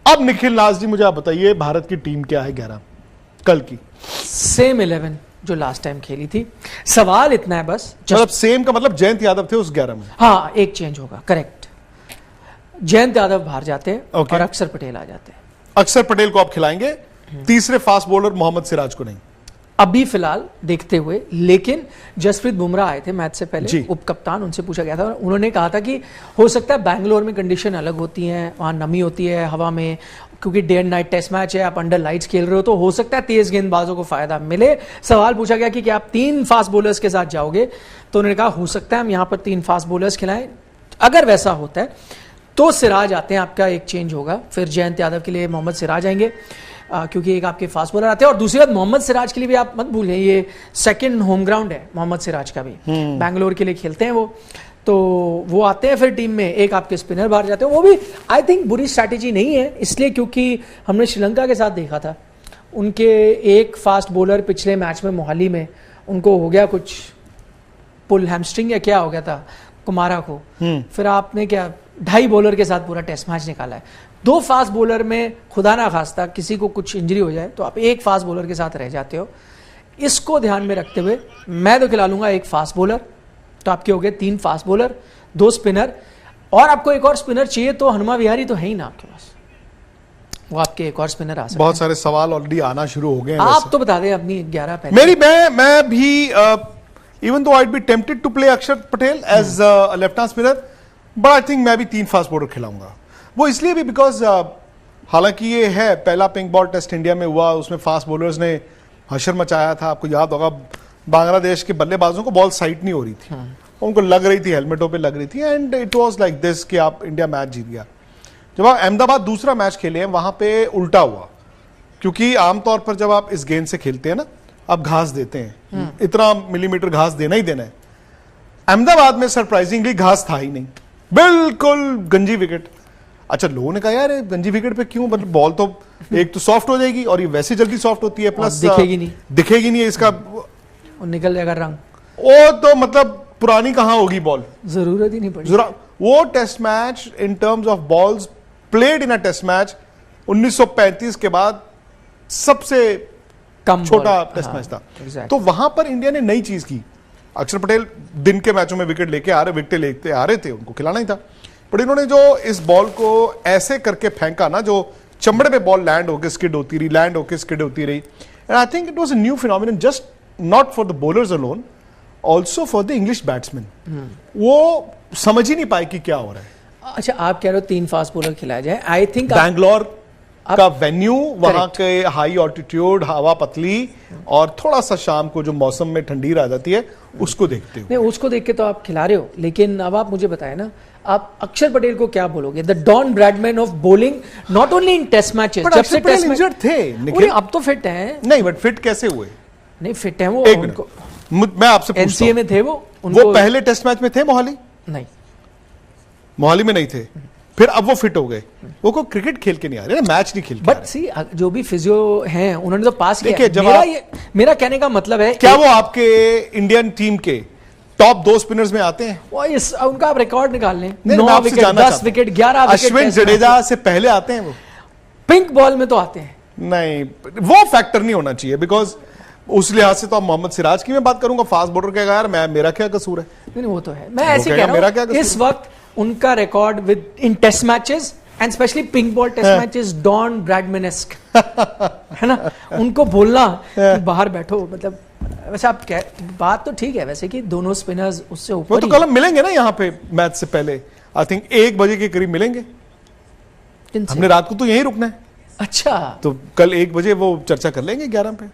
अब निखिल नाज जी, मुझे आप बताइए भारत की टीम क्या है 11 कल की? सेम 11 जो लास्ट टाइम खेली थी। सवाल इतना है बस, मतलब सेम का मतलब जयंत यादव थे उस 11 में? हाँ, एक चेंज होगा, करेक्ट। जयंत यादव बाहर जाते हैं और अक्षर पटेल आ जाते हैं। अक्षर पटेल को आप खिलाएंगे, तीसरे फास्ट बॉलर मोहम्मद सिराज को नहीं? अभी फिलहाल देखते हुए, लेकिन जसप्रीत बुमराह आए थे मैच से पहले, उप कप्तान, उनसे पूछा गया था, उन्होंने कहा था कि हो सकता है बैंगलोर में कंडीशन अलग होती है, वहाँ नमी होती है हवा में, क्योंकि day and night test match है, आप अंडर लाइट्स खेल रहे हो, तो हो सकता है तेज गेंदबाजों को फायदा मिले। सवाल पूछा गया कि क्या आप 3 फास्ट बॉलर्स के साथ जाओगे, तो उन्होंने कहा हो सकता है हम यहाँ पर 3 फास्ट बॉलर्स खिलाएं। अगर वैसा होता है तो सिराज आते हैं, आपका एक चेंज होगा, फिर जयंत यादव के लिए मोहम्मद सिराज आएंगे, क्योंकि एक आपके फास्ट बॉलर आते हैं। और दूसरी बात, मोहम्मद सिराज के लिए भी आप मत भूलें, ये सेकंड होम ग्राउंड है मोहम्मद सिराज का भी, बैंगलोर के लिए खेलते हैं वो, तो वो आते हैं फिर टीम में। एक आपके स्पिनर बाहर जाते हैं, वो भी आई थिंक बुरी स्ट्रैटेजी नहीं है, इसलिए क्योंकि हमने श्रीलंका के साथ देखा था, उनके एक फास्ट बॉलर पिछले मैच में मोहाली में उनको हो गया कुछ पुल हैमस्ट्रिंग या क्या हो गया था कुमारा को, फिर आपने क्या 2.5 बॉलर के साथ पूरा टेस्ट मैच निकाला है। 2 फास्ट बॉलर में खुदा ना खास्ता किसी को कुछ इंजरी हो जाए तो आप एक फास्ट बॉलर के साथ रह जाते हो। इसको ध्यान में रखते हुए मैं तो खिला लूंगा एक फास्ट बॉलर, तो आपके हो गए 3 फास्ट बॉलर, 2 स्पिनर, और आपको एक और स्पिनर चाहिए तो हनुमा विहारी तो है ही ना आपके पास, वो आपके एक और स्पिनर आ सकते हैं। बहुत सारे सवाल ऑलरेडी आना शुरू हो गए हैं। आप तो बता दें अपनी 11 पहले। मेरी मैं भी even though I be tempted to play Axar Patel as left hand spinner, but I think मैं भी 3 फास्ट बॉलर खिलाऊंगा। वो इसलिए भी बिकॉज हालांकि ये है पहला पिंक बॉल टेस्ट इंडिया में हुआ, उसमें फास्ट बॉलर्स ने हशर मचाया था। आपको याद होगा बांग्लादेश के बल्लेबाजों को बॉल साइट नहीं हो रही थी, उनको लग रही थी, हेलमेटों पे लग रही थी, and it was like this कि आप इंडिया मैच जीत गया। जब आप अहमदाबाद दूसरा मैच खेले हैं वहां पे उल्टा हुआ, क्योंकि आमतौर पर जब आप इस गेंद से खेलते हैं ना, आप घास देते हैं, इतना मिलीमीटर घास देना ही देना है। अहमदाबाद में सरप्राइजिंगली घास था ही नहीं, बिल्कुल गंजी विकेट। अच्छा, लोगों ने कहा यार गंजी विकेट पे क्यों, मतलब बॉल तो एक तो सॉफ्ट हो जाएगी और ये वैसे जल्दी सॉफ्ट होती है, प्लस दिखेगी नहीं इसका, निकल जाएगा रंग, वो तो मतलब पुरानी कहां होगी बॉल, जरूरत ही नहीं पड़ी। वो test match in terms of balls played in a test match 1935 के बाद सबसे कम छोटा टेस्ट मैच था। तो वहां पर इंडिया ने नई चीज की। अक्षर पटेल दिन के मैचों में विकेट लेके आ रहे थे, उनको खिलाना ही था, पर इन्होंने जो इस बॉल को ऐसे करके फेंका ना, जो चमड़े पे बॉल लैंड होकर स्किड होती रही, लैंड होकर स्किड होती रही, and I think it was a new phenomenon, just not for the bowlers alone, also for the English batsman. वो समझ ही नहीं पाए कि क्या हो रहा है। अच्छा, आप कह रहे हो 3 फास्ट बॉलर खिलाया जाए। आई थिंक बैंगलोर का वेन्यू, वहां के हाई ऑल्टीट्यूड, हवा पतली, और थोड़ा सा शाम को जो मौसम में ठंडी रह जाती है, उसको देखते हो। नहीं, उसको देख के तो आप खिला रहे हो, लेकिन अब आप मुझे बताएं ना, आप अक्षर पटेल को क्या बोलोगे? The Don Bradman of bowling, not only in test matches, जब से टेस्ट मैच थे, अब तो फिट हैं। नहीं, बट फिट कैसे हुए? नहीं, फिट हैं वो। उनको मैं आपसे पूछता हूं, एनसीए में थे वो पहले टेस्ट मैच में थे मोहाली? नहीं, मोहाली में नहीं थे, फिर अब वो फिट हो गए। वो को क्रिकेट खेल के नहीं आ रहे, मैच नहीं खेल के। बट सी, जो भी फिजियो हैं उन्होंने तो पास किया। मेरा कहने का मतलब है, क्या वो आपके इंडियन टीम के टॉप 2 स्पिनर्स में आते हैं? वो उनका आप रिकॉर्ड निकाल लें, 9 wicket, 10 wicket, 11 wicket. Ashwin Jadeja से पहले आते हैं वो, पिंक बॉल में तो आते हैं। नहीं, वो फैक्टर नहीं होना चाहिए, बिकॉज उस लिहाज से तो आप मोहम्मद सिराज की मैं बात करूंगा, फास्ट बॉलर का यार मेरा क्या कसूर है? नहीं, वो तो है, मैं ऐसे कह रहा हूं, इस वक्त उनका record with in test matches and specially pink ball test matches, Don Bradmanesque है ना, उनको बोलना कि बाहर बैठो, मतलब वैसे आप बात तो ठीक है वैसे कि दोनों स्पिनर्स उससे ऊपर। वो तो कल मिलेंगे ना यहाँ पे मैच से पहले, आई थिंक 1 बजे के करीब मिलेंगे। हमने रात को तो यहीं रुकना है। अच्छा, तो कल 1 बजे वो चर्चा कर लेंगे 11 पे।